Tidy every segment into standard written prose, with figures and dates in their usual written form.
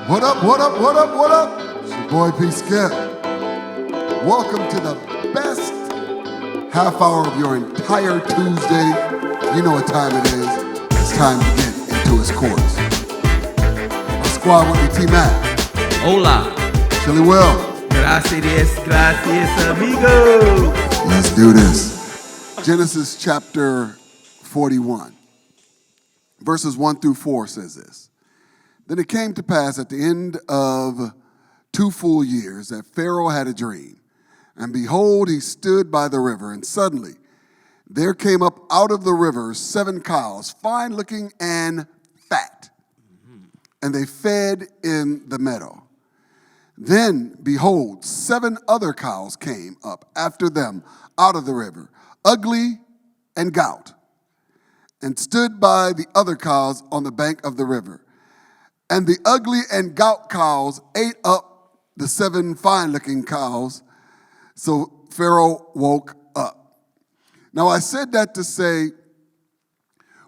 What up, what up, what up, what up? It's your boy P. Skip. Welcome to the best half hour of your entire Tuesday. You know what time it is. It's time to get into his courts. My squad with me, T-Mac. Hola. Chili Will. Gracias, amigo. Let's do this. Genesis chapter 41, verses 1 through 4 says this. Then it came to pass at the end of 2 full years that Pharaoh had a dream. And behold, he stood by the river, and suddenly there came up out of the river 7 cows, fine looking and fat. And they fed in the meadow. Then, behold, 7 other cows came up after them out of the river, ugly and gout, and stood by the other cows on the bank of the river. And the ugly and gout cows ate up the 7 fine-looking cows. So Pharaoh woke up. Now, I said that to say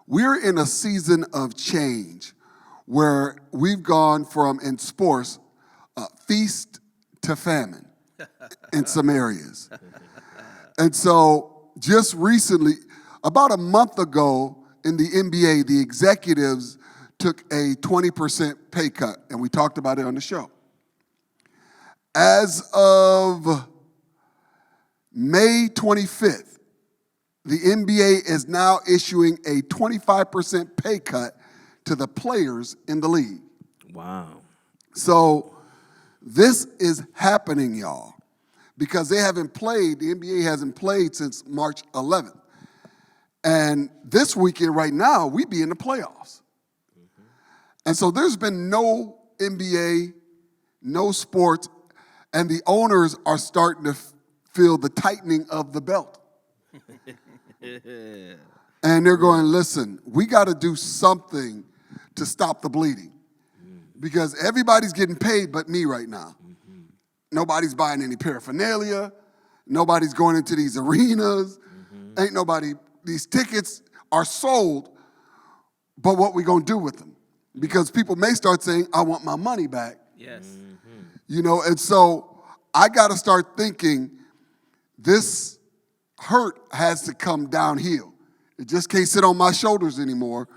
we're in a season of change where we've gone from, in sports, feast to famine in some areas. And so just recently, about a month ago in the NBA, the executives took a 20% pay cut, and we talked about it on the show. As of May 25th, the NBA is now issuing a 25% pay cut to the players in the league. Wow. So this is happening, y'all, because they haven't played, the NBA hasn't played since March 11th. And this weekend right now, we be in the playoffs. And so there's been no NBA, no sports, and the owners are starting to feel the tightening of the belt. And they're going, listen, we got to do something to stop the bleeding. Because everybody's getting paid but me right now. Nobody's buying any paraphernalia. Nobody's going into these arenas. Ain't nobody, these tickets are sold, but what we going to do with them? Because people may start saying, I want my money back. Yes. You know, and so I got to start thinking this hurt has to come downhill. It just can't sit on my shoulders anymore.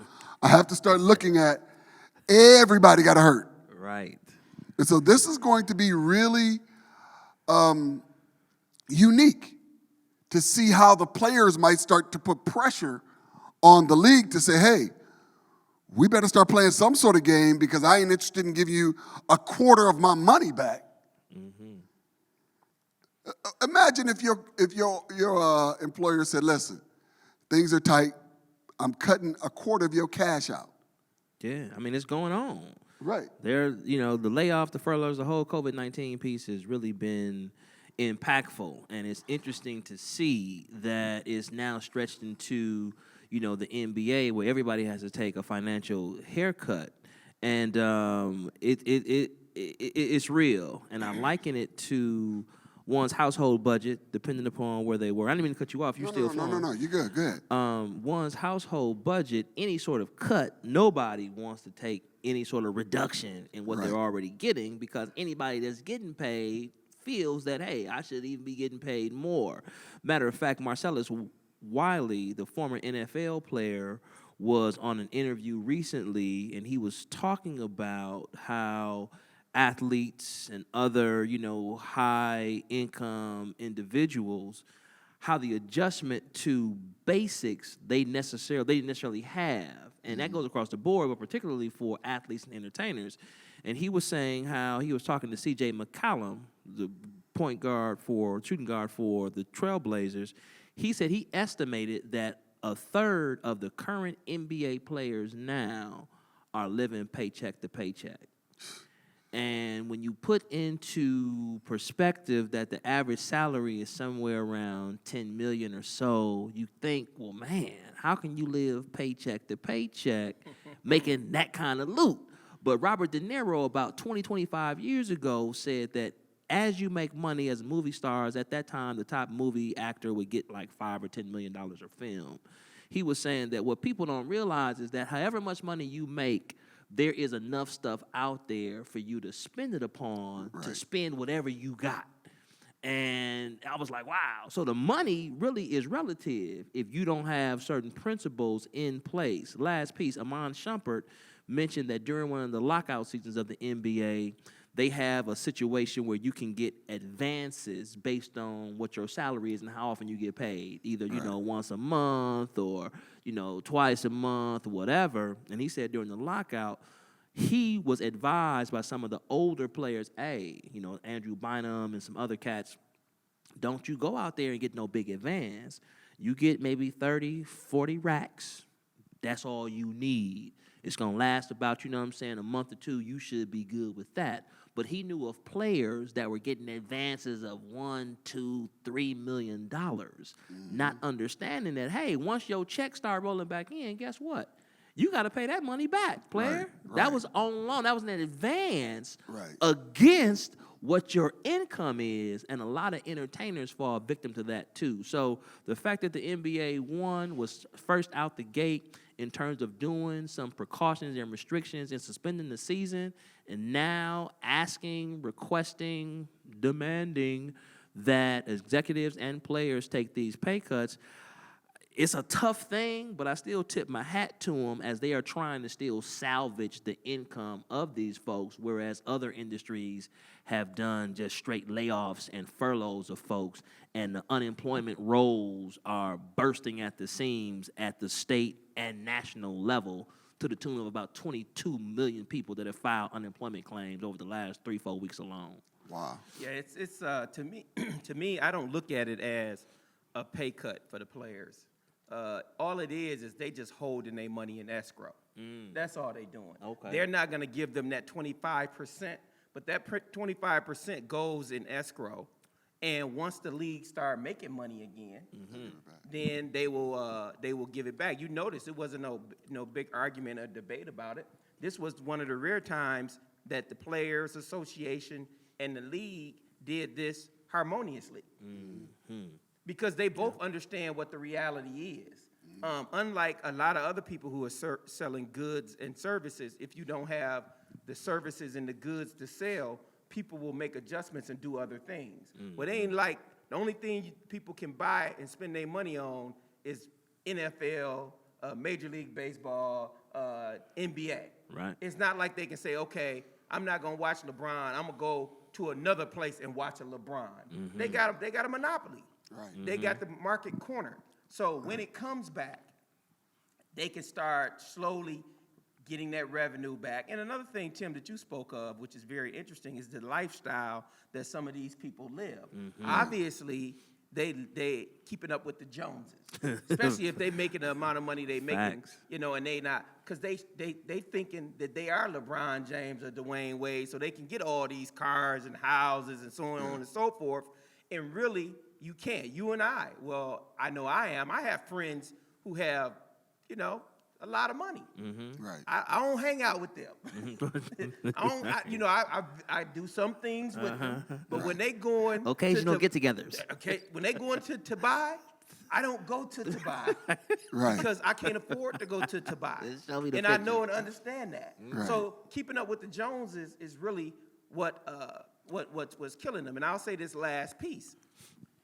I have to start looking at everybody got hurt. Right. And so this is going to be really unique to see how the players might start to put pressure on the league to say, hey, we better start playing some sort of game because I ain't interested in giving you a quarter of my money back. Imagine if your employer said, listen, things are tight. I'm cutting a quarter of your cash out. Yeah, I mean, it's going on. Right. There, the layoff, the furloughs, the whole COVID-19 piece has really been impactful. And it's interesting to see that it's now stretched into, the NBA where everybody has to take a financial haircut. And it's real. And I liken it to one's household budget, depending upon where they were. I didn't mean to cut you off. No, you're good, good. One's household budget, any sort of cut, nobody wants to take any sort of reduction in what they're already getting because anybody that's getting paid feels that, hey, I should even be getting paid more. Matter of fact, Marcellus Wiley, the former NFL player, was on an interview recently, and he was talking about how athletes and other, high-income individuals, how the adjustment to basics they didn't necessarily have. And that goes across the board, but particularly for athletes and entertainers. And he was saying how he was talking to C.J. McCollum, the shooting guard for the Trailblazers. He said he estimated that a third of the current NBA players now are living paycheck to paycheck. And when you put into perspective that the average salary is somewhere around $10 million or so, you think, well, man, how can you live paycheck to paycheck making that kind of loot? But Robert De Niro about 25 years ago said that as you make money as movie stars, at that time, the top movie actor would get like $5 or $10 million a film. He was saying that what people don't realize is that however much money you make there is enough stuff out there for you to spend it upon, to spend whatever you got. And I was like, wow. So the money really is relative if you don't have certain principles in place. Last piece, Amon Shumpert mentioned that during one of the lockout seasons of the NBA, they have a situation where you can get advances based on what your salary is and how often you get paid. Either, once a month or, twice a month or whatever. And he said during the lockout, he was advised by some of the older players, hey, Andrew Bynum and some other cats, don't you go out there and get no big advance. You get maybe 30, 40 racks. That's all you need. It's going to last about, a month or two. You should be good with that. But he knew of players that were getting advances of $1, $2, $3 million, not understanding that, hey, once your checks start rolling back in, guess what? You got to pay that money back, player. Right. That was on loan. That was an advance Right. against what your income is, and a lot of entertainers fall victim to that too. So the fact that the NBA was first out the gate in terms of doing some precautions and restrictions and suspending the season, and now asking, requesting, demanding that executives and players take these pay cuts, it's a tough thing, but I still tip my hat to them as they are trying to still salvage the income of these folks, whereas other industries have done just straight layoffs and furloughs of folks, and the unemployment rolls are bursting at the seams at the state and national level to the tune of about 22 million people that have filed unemployment claims over the last 3-4 weeks alone. Wow. Yeah, it's to me, I don't look at it as a pay cut for the players. All it is they just holding their money in escrow. That's all they doing. Okay. They're not going to give them that 25%, but that 25% goes in escrow. And once the league start making money again, then they will give it back. You notice it wasn't no big argument or debate about it. This was one of the rare times that the Players Association and the league did this harmoniously. Because they both understand what the reality is. Unlike a lot of other people who are selling goods and services, if you don't have the services and the goods to sell, people will make adjustments and do other things. But it ain't like the only thing people can buy and spend their money on is NFL, Major League Baseball, NBA. Right. It's not like they can say, okay, I'm not gonna watch LeBron. I'm gonna go to another place and watch a LeBron. They got a monopoly. Right. They got the market corner. So when it comes back, they can start slowly getting that revenue back. And another thing, Tim, that you spoke of, which is very interesting, is the lifestyle that some of these people live. Obviously, they keeping up with the Joneses, especially if they making the amount of money they making, Facts. and they not, because they thinking that they are LeBron James or Dwayne Wade, so they can get all these cars and houses and so on and so forth, and really, you can't. You and I, well, I know I am. I have friends who have, a lot of money. Right. I don't hang out with them. I do some things with them, but when they going Occasional get-togethers. Okay, when they going to Dubai, I don't go to Dubai Right. because I can't afford to go to Dubai. Just show me the And I picture. know and understand that. Right. So keeping up with the Joneses is really what's killing them. And I'll say this last piece.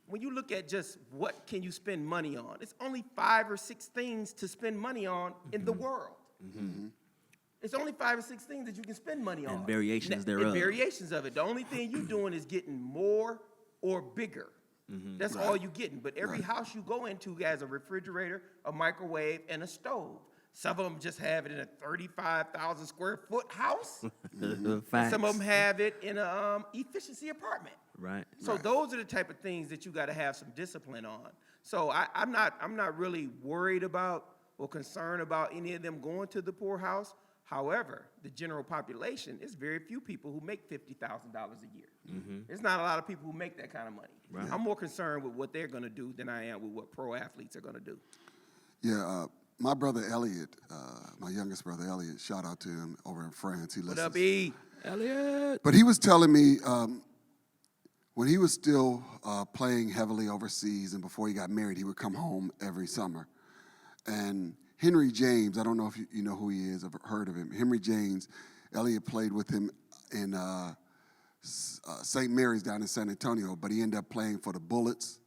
When you look at just what can you spend money on, it's only 5 or 6 things to spend money on in the world. It's only 5 or 6 things that you can spend money on. And variations And thereof. variations of it. The only thing you're doing is getting more or bigger. That's all you're getting. But every house you go into has a refrigerator, a microwave, and a stove. Some of them just have it in a 35,000 square foot house. Facts. Some of them have it in a efficiency apartment. Right. So those are the type of things that you got to have some discipline on. So I'm not really worried about or concerned about any of them going to the poorhouse. However, the general population, it's very few people who make $50,000 a year. There's not a lot of people who make that kind of money. Right. I'm more concerned with what they're going to do than I am with what pro athletes are going to do. Yeah. My brother Elliot, my youngest brother Elliot, shout out to him over in France. He What listens. up, E? Elliot. But he was telling me when he was still playing heavily overseas and before he got married, he would come home every summer. And Henry James, I don't know if you know who he is, I've heard of him. Henry James, Elliott played with him in St. Mary's down in San Antonio, but he ended up playing for the Bullets.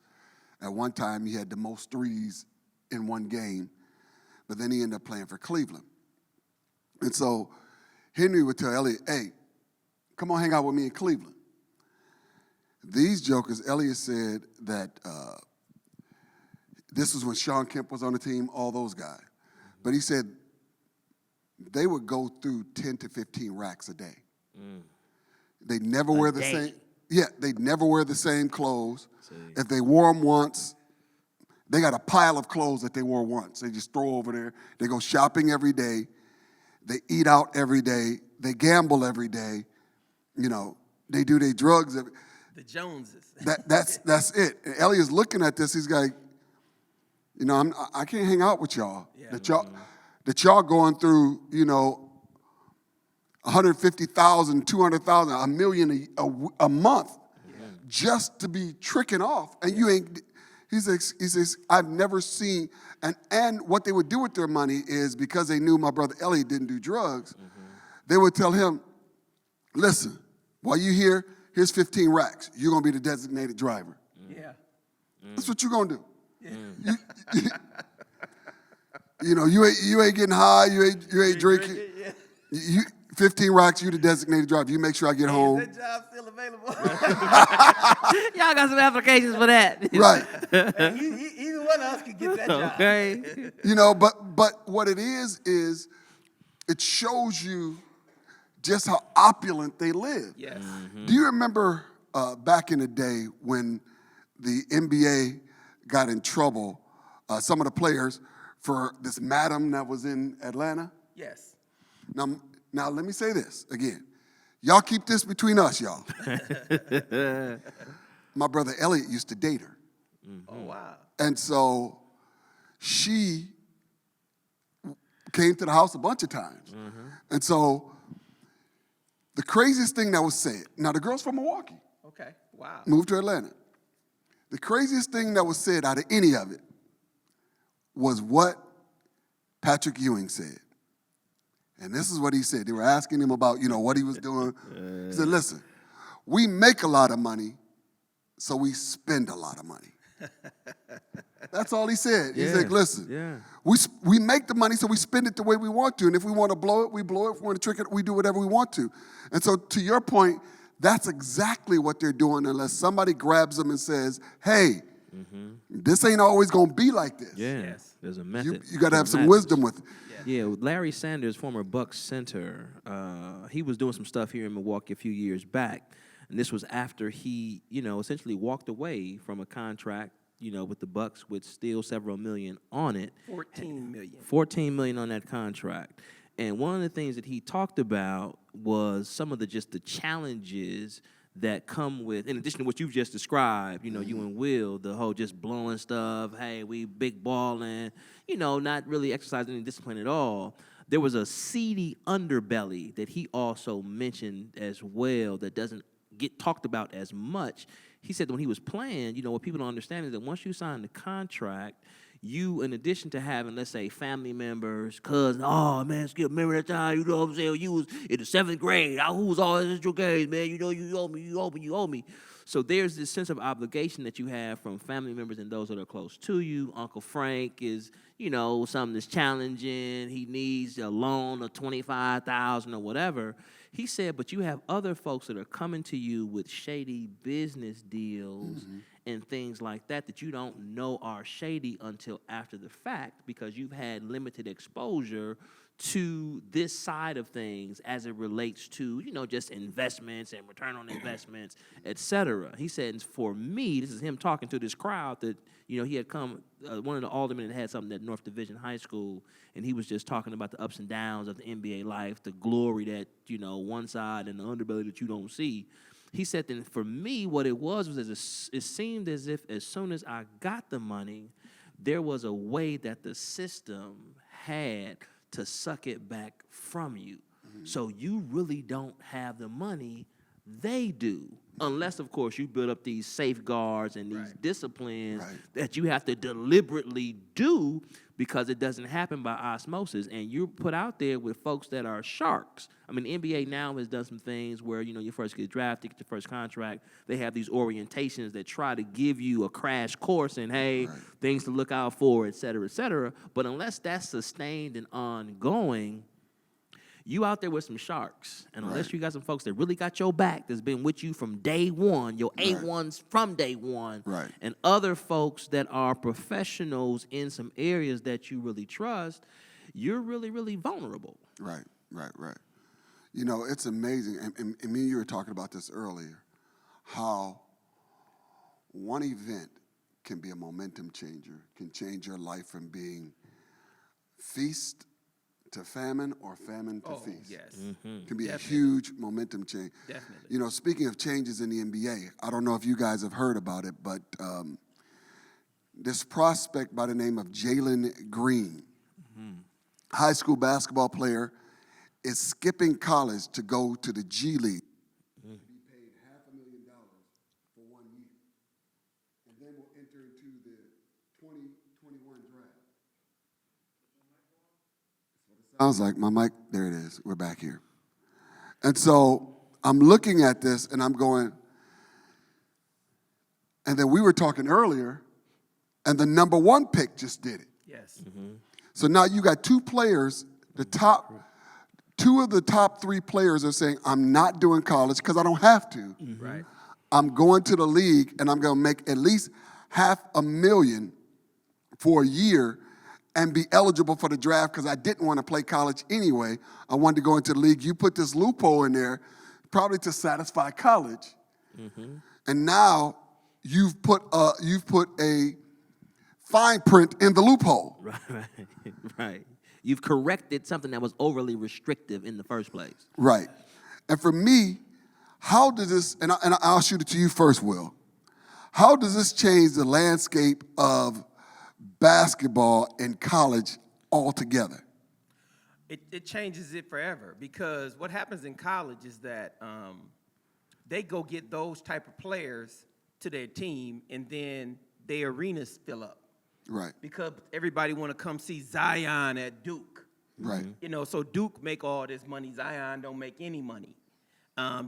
At one time, he had the most threes in one game, but then he ended up playing for Cleveland. And so Henry would tell Elliott, hey, come on hang out with me in Cleveland. These jokers, Elliott said that this was when Sean Kemp was on the team, all those guys. But he said they would go through 10 to 15 racks a day. They'd never wear the same. Yeah, they'd never wear the same clothes. If they wore them once, they got a pile of clothes that they wore once. They just throw over there. They go shopping every day. They eat out every day. They gamble every day. You know, they do their drugs. The Joneses. That's it. And Elliott's looking at this. He's like, you know, I can't hang out with y'all. Yeah. That y'all going through, you know, 150,000, 200,000, $1 million a month just to be tricking off. And you ain't, he says, I've never seen, and what they would do with their money is because they knew my brother Elliott didn't do drugs, they would tell him, listen, while you here, here's 15 racks. You're going to be the designated driver. Yeah. That's what you're going to do. You know, you ain't getting high, you ain't drinking. Yeah. You 15 racks, you the designated driver. You make sure I get home. Is that job still available? Y'all got some applications for that. Right. Either one of us could get that job. Okay. You know, but what it is it shows you just how opulent they live. Yes. Do you remember back in the day when the NBA got in trouble, some of the players, for this madam that was in Atlanta? Yes. Now let me say this again. Y'all keep this between us, y'all. My brother Elliott used to date her. Oh, wow. And so she came to the house a bunch of times. And so the craziest thing that was said, now the girl's from Milwaukee, Okay. Wow. moved to Atlanta. The craziest thing that was said out of any of it was what Patrick Ewing said. And this is what he said. They were asking him about, you know, what he was doing. He said, listen, we make a lot of money, so we spend a lot of money. That's all he said. He's like, listen, we make the money, so we spend it the way we want to. And if we want to blow it, we blow it. If we want to trick it, we do whatever we want to. And so to your point, that's exactly what they're doing unless somebody grabs them and says, hey, this ain't always going to be like this. Yeah. Yes. There's a method. You got to have some Madness. wisdom with it. Yeah, Larry Sanders, former Bucks center, he was doing some stuff here in Milwaukee a few years back, and this was after he, you know, essentially walked away from a contract, you know, with the Bucks with still several million on it. 14 million. 14 million on that contract. And one of the things that he talked about was some of the challenges that come with, in addition to what you've just described, you know, you and Will, the whole just blowing stuff, hey, we big balling, you know, not really exercising any discipline at all. There was a seedy underbelly that he also mentioned as well that doesn't get talked about as much. He said that when he was playing, you know, what people don't understand is that once you sign the contract, you, in addition to having, let's say, family members, cousins, oh, man, Skip, remember that time, you know what I'm saying, you was in the 7th grade, who was all in your games, man, you know, you owe me. So there's this sense of obligation that you have from family members and those that are close to you. Uncle Frank is, you know, something that's challenging. He needs a loan of $25,000 or whatever. He said, but you have other folks that are coming to you with shady business deals and things like that you don't know are shady until after the fact because you've had limited exposure to this side of things as it relates to, you know, just investments and return on investments, et cetera. He said, for me, this is him talking to this crowd that, you know, he had come, one of the aldermen that had something at North Division High School, and he was just talking about the ups and downs of the NBA life, the glory that, you know, one side and the underbelly that you don't see. He said that for me, what it was it seemed as if as soon as I got the money, there was a way that the system had to suck it back from you. So you really don't have the money, they do. Unless, of course, you build up these safeguards and these disciplines that you have to deliberately do. because it doesn't happen by osmosis. And you're put out there with folks that are sharks. I mean, the NBA now has done some things where, you know, you first get drafted, get your first contract. They have these orientations that try to give you a crash course in, hey, things to look out for, et cetera, et cetera. But unless that's sustained and ongoing, you out there with some sharks. And unless you got some folks that really got your back, that's been with you from day one, your A1s from day one, and other folks that are professionals in some areas that you really trust, you're really, really vulnerable. Right. You know, it's amazing, and me and you were talking about this earlier, how one event can be a momentum changer, can change your life from being feast to famine or famine to feast. Yes. Can be a huge momentum change. Definitely. You know, speaking of changes in the NBA, I don't know if you guys have heard about it, but this prospect by the name of Jalen Green, high school basketball player, is skipping college to go to the G League. Be paid $500,000 for 1 year. And then we'll enter into the 2021 draft. Sounds like my mic, there it is, we're back here. And so I'm looking at this and I'm going, and then we were talking earlier, and the number 1 pick just did it. Yes. So now you got 2 players, two of the top 3 players are saying, I'm not doing college because I don't have to. Right. I'm going to the league and I'm going to make at least $500,000 for a year and be eligible for the draft because I didn't want to play college anyway. I wanted to go into the league. You put this loophole in there probably to satisfy college. And now you've put a fine print in the loophole. Right. You've corrected something that was overly restrictive in the first place. Right. And for me, how does this, and I'll shoot it to you first, Will. How does this change the landscape of basketball in college altogether? It changes it forever, because what happens in college is that they go get those type of players to their team, and then their arenas fill up. Right. Because everybody want to come see Zion at Duke. Right. You know, so Duke make all this money. Zion don't make any money.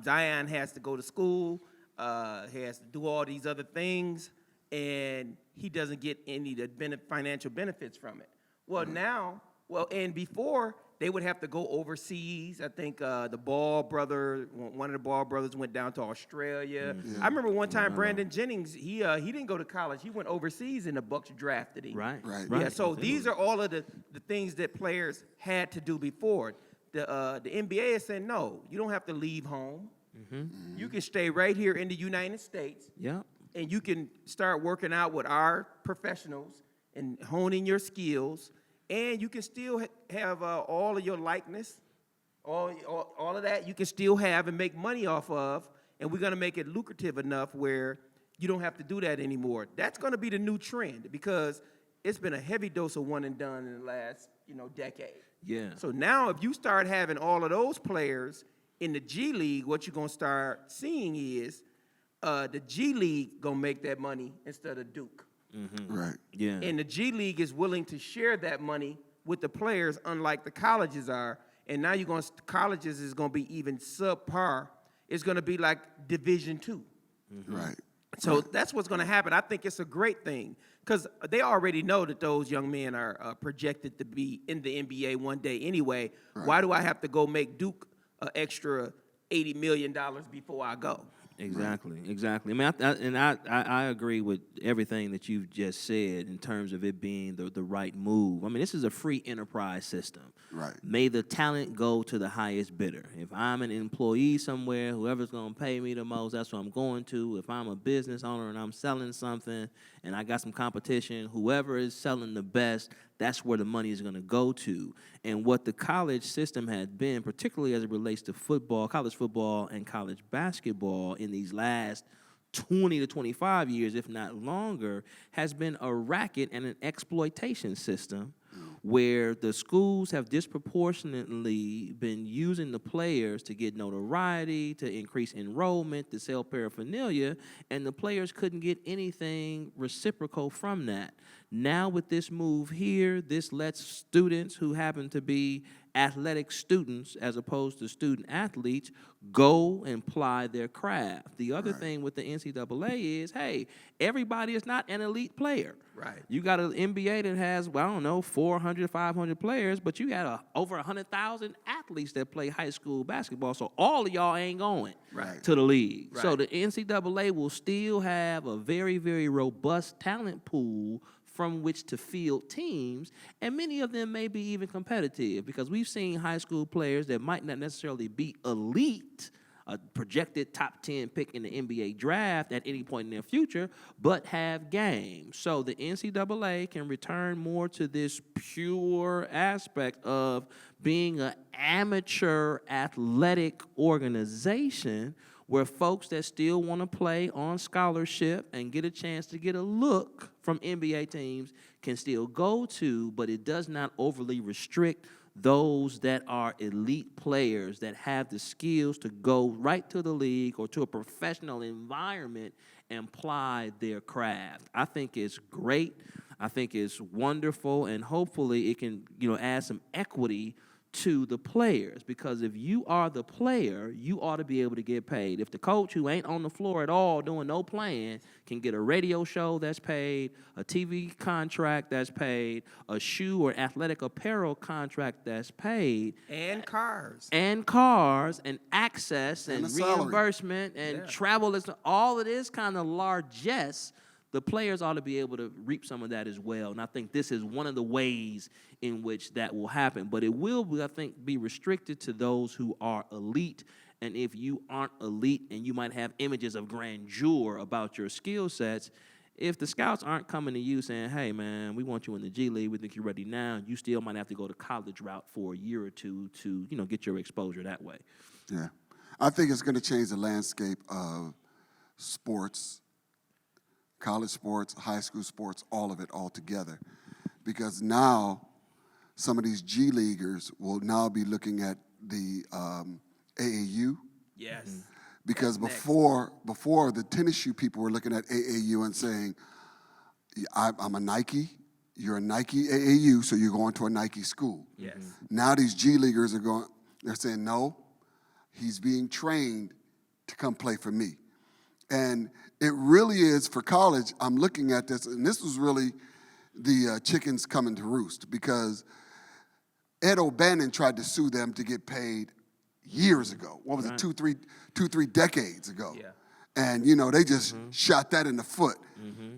Zion has to go to school. He has to do all these other things, and he doesn't get any of the financial benefits from it. Well, and before, they would have to go overseas. I think the Ball brother, one of the Ball brothers went down to Australia. I remember one time Brandon Jennings, he didn't go to college. He went overseas and the Bucks drafted him. Right. Yeah, so these are all of the things that players had to do before. The NBA is saying, no, you don't have to leave home. You can stay right here in the United States. Yeah. And you can start working out with our professionals and honing your skills. And you can still have all of your likeness, all of that you can still have and make money off of, and we're going to make it lucrative enough where you don't have to do that anymore. That's going to be the new trend, because it's been a heavy dose of one and done in the last, decade. Yeah. So now if you start having all of those players in the G League, what you're going to start seeing is the G League going to make that money instead of Duke. Right. Yeah. And the G League is willing to share that money with the players, unlike the colleges are. And now colleges is going to be even subpar. It's going to be like Division II. Right. So that's what's going to happen. I think it's a great thing, because they already know that those young men are projected to be in the NBA one day anyway. Right. Why do I have to go make Duke an extra $80 million before I go? Exactly. I mean, I agree with everything that you've just said in terms of it being the right move. I mean, this is a free enterprise system. Right. May the talent go to the highest bidder. If I'm an employee somewhere, whoever's going to pay me the most, that's what I'm going to. If I'm a business owner and I'm selling something and I got some competition, whoever is selling the best, that's where the money is going to go to. And what the college system has been, particularly as it relates to football, college football and college basketball in these last 20 to 25 years, if not longer, has been a racket and an exploitation system where the schools have disproportionately been using the players to get notoriety, to increase enrollment, to sell paraphernalia, and the players couldn't get anything reciprocal from that. Now with this move here, this lets students who happen to be athletic students as opposed to student athletes go and ply their craft. The other thing with the NCAA is, hey, everybody is not an elite player. Right. You got an NBA that has, well, I don't know, 400, 500 players, but you got over 100,000 athletes that play high school basketball, so all of y'all ain't going to the league. So Right. the NCAA will still have a very, very robust talent pool from which to field teams, and many of them may be even competitive, because we've seen high school players that might not necessarily be elite, a projected top 10 pick in the NBA draft at any point in their future, but have game. So the NCAA can return more to this pure aspect of being an amateur athletic organization where folks that still want to play on scholarship and get a chance to get a look from NBA teams can still go to, but it does not overly restrict those that are elite players that have the skills to go right to the league or to a professional environment and ply their craft. I think it's great. I think it's wonderful, and hopefully it can, add some equity to the players, because if you are the player, you ought to be able to get paid. If the coach who ain't on the floor at all doing no playing can get a radio show that's paid, a TV contract that's paid, a shoe or athletic apparel contract that's paid, And cars. and access and a salary. reimbursement and travel, all of this kind of largesse, the players ought to be able to reap some of that as well. And I think this is one of the ways in which that will happen. But it will, I think, be restricted to those who are elite. And if you aren't elite and you might have images of grandeur about your skill sets, if the scouts aren't coming to you saying, hey, man, we want you in the G League, we think you're ready now, you still might have to go the college route for a year or two to, get your exposure that way. Yeah. I think it's going to change the landscape of sports, college sports, high school sports, all of it all together. Because now some of these G Leaguers will now be looking at the AAU. Yes. Because That's before the tennis shoe people were looking at AAU and saying, I'm a Nike, you're a Nike AAU, so you're going to a Nike school. Yes. Now these G Leaguers they're saying, no, he's being trained to come play for me. And it really is, for college, I'm looking at this, and this was really the chickens coming to roost, because Ed O'Bannon tried to sue them to get paid years ago. What was it, two, three decades ago? Yeah. And, they just shot that in the foot.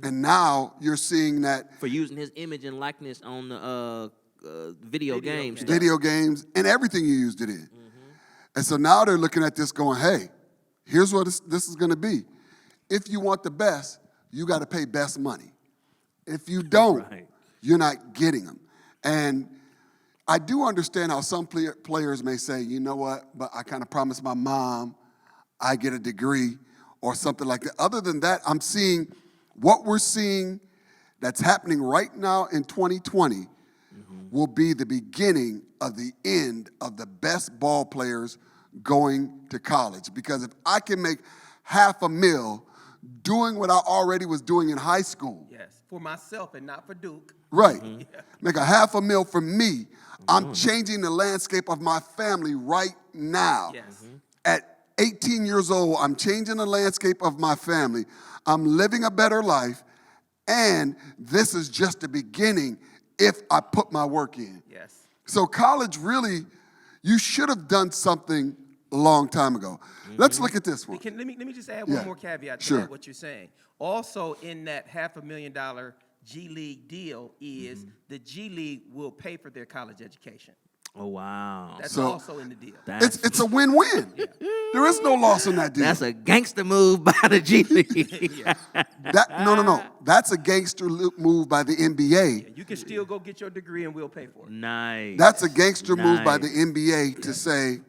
And now you're seeing that For using his image and likeness on the video games. stuff. video games and everything you used it in. And so now they're looking at this going, hey, here's what this is going to be. If you want the best, you got to pay best money. If you don't, Right. you're not getting them. And I do understand how some players may say, you know what, but I kind of promised my mom I get a degree or something like that. Other than that, I'm seeing what we're seeing that's happening right now in 2020 will be the beginning of the end of the best ball players going to college. Because if I can make $500,000 doing what I already was doing in high school. Yes. For myself and not for Duke. Right. Make $500,000 for me. I'm changing the landscape of my family right now. Yes. At 18 years old, I'm changing the landscape of my family. I'm living a better life. And this is just the beginning if I put my work in. Yes. So college really, you should have done something a long time ago. Let's look at this one. Let me just add Yeah. one more caveat to Sure. that, what you're saying. Also, in that $500,000 G League deal is the G League will pay for their college education. Oh, wow. That's So- also in the deal. It's a win-win. There is no loss in that deal. That's a gangster move by the G League. No. That's a gangster move by the NBA. You can still go get your degree and we'll pay for it. Nice. That's a gangster move by the Nice. NBA to say,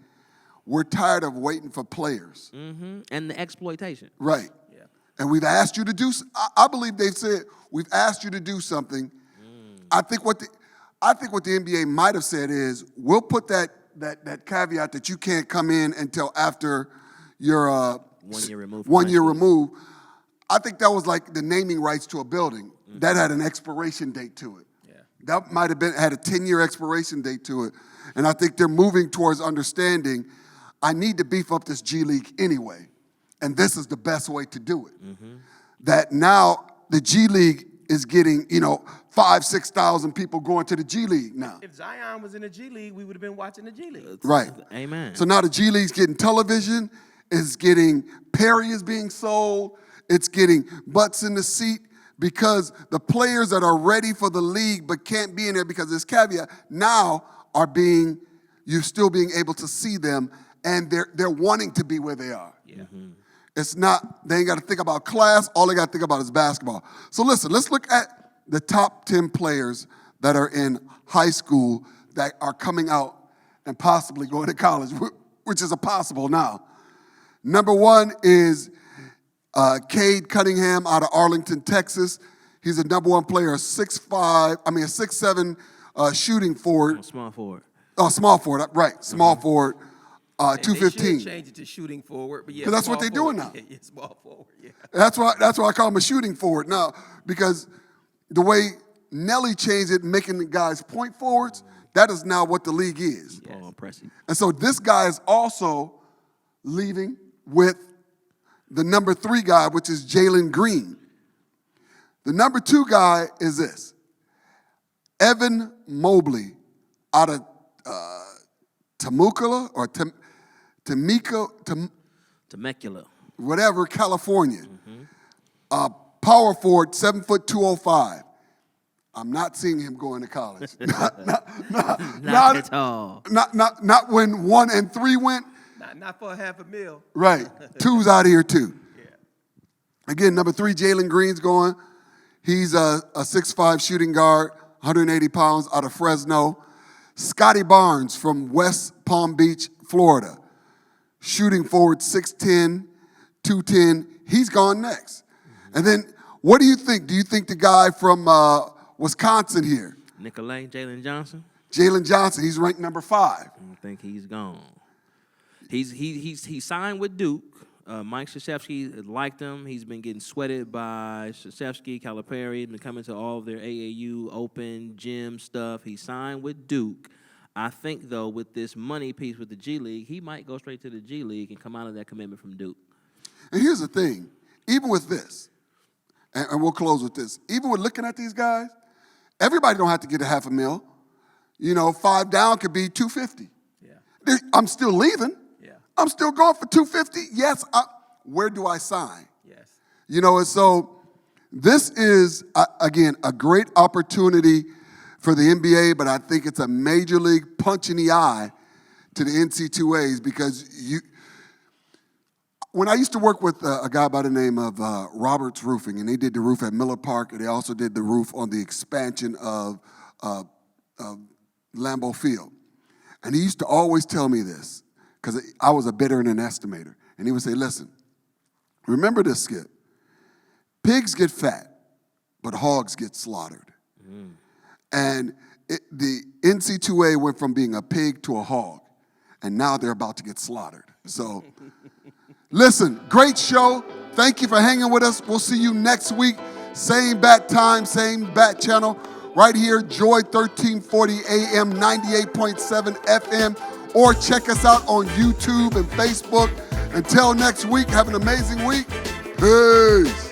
we're tired of waiting for players. And the exploitation. Right. Yeah. And we've asked you to do, I believe they've said, we've asked you to do something. I think I think what the NBA might have said is, we'll put that caveat that you can't come in until after your 1 year removed. 1 year removed. I think that was like the naming rights to a building. That had an expiration date to it. Yeah. That might have had a 10-year expiration date to it. And I think they're moving towards understanding, I need to beef up this G League anyway. And this is the best way to do it. That now the G League is getting, 5,000, 6,000 people going to the G League now. If Zion was in the G League, we would have been watching the G League. Right. Amen. So now the G League's getting television, it's getting Perry is being sold, it's getting butts in the seat, because the players that are ready for the league but can't be in there because of this caveat now you're still being able to see them, and they're wanting to be where they are. Yeah. It's not, they ain't got to think about class. All they got to think about is basketball. So listen, let's look at the top 10 players that are in high school that are coming out and possibly going to college, which is a possible now. Number 1 is Cade Cunningham out of Arlington, Texas. He's a number 1 player, a 6'7" shooting forward. Small forward. Oh, small forward, right, small forward. And 215. They should change it to shooting forward, but yeah, 'Cause that's what small they're doing forward. now. Yeah, small forward. Yeah. That's why I call him a shooting forward now, because the way Nelly changed it, making the guys point forwards, that is now what the league is. Oh, impressive. And so this guy is also leaving with the number 3 guy, which is Jalen Green. The number 2 guy is this, Evan Mobley out of Temecula or Temecula. whatever, California. Power forward, 7'205". I'm not seeing him going to college. Not at all. Not when 1 and 3 went. Not for $500,000. Right. 2's out of here too. Again, number 3, Jalen Green's going. He's a 6'5" shooting guard, 180 pounds, out of Fresno. Scotty Barnes from West Palm Beach, Florida. Shooting forward, 6'10", 210. He's gone next. And then, what do you think? Do you think the guy from Wisconsin here, Nicolay, Jalen Johnson? Jalen Johnson, he's ranked number 5. I think he's gone. He signed with Duke. Mike Krzyzewski liked him. He's been getting sweated by Krzyzewski, Calipari, been coming to all of their AAU open gym stuff. He signed with Duke. I think, though, with this money piece with the G League, he might go straight to the G League and come out of that commitment from Duke. And here's the thing, even with this, and we'll close with this, even with looking at these guys, everybody don't have to get a $500,000. 5 down could be $250,000. Yeah. I'm still leaving. Yeah. I'm still going for $250,000. Yes. Where do I sign? Yes. And so this is, again, a great opportunity for the NBA, but I think it's a major league punch in the eye to the NC2As, because when I used to work with a guy by the name of Roberts Roofing, and they did the roof at Miller Park, and they also did the roof on the expansion of Lambeau Field. And he used to always tell me this, because I was a bidder and an estimator. And he would say, listen, remember this, Skip. Pigs get fat, but hogs get slaughtered. And the NC2A went from being a pig to a hog, and now they're about to get slaughtered. So, listen, great show. Thank you for hanging with us. We'll see you next week. Same bat time, same bat channel. Right here, Joy 1340 AM, 98.7 FM. Or check us out on YouTube and Facebook. Until next week, have an amazing week. Peace.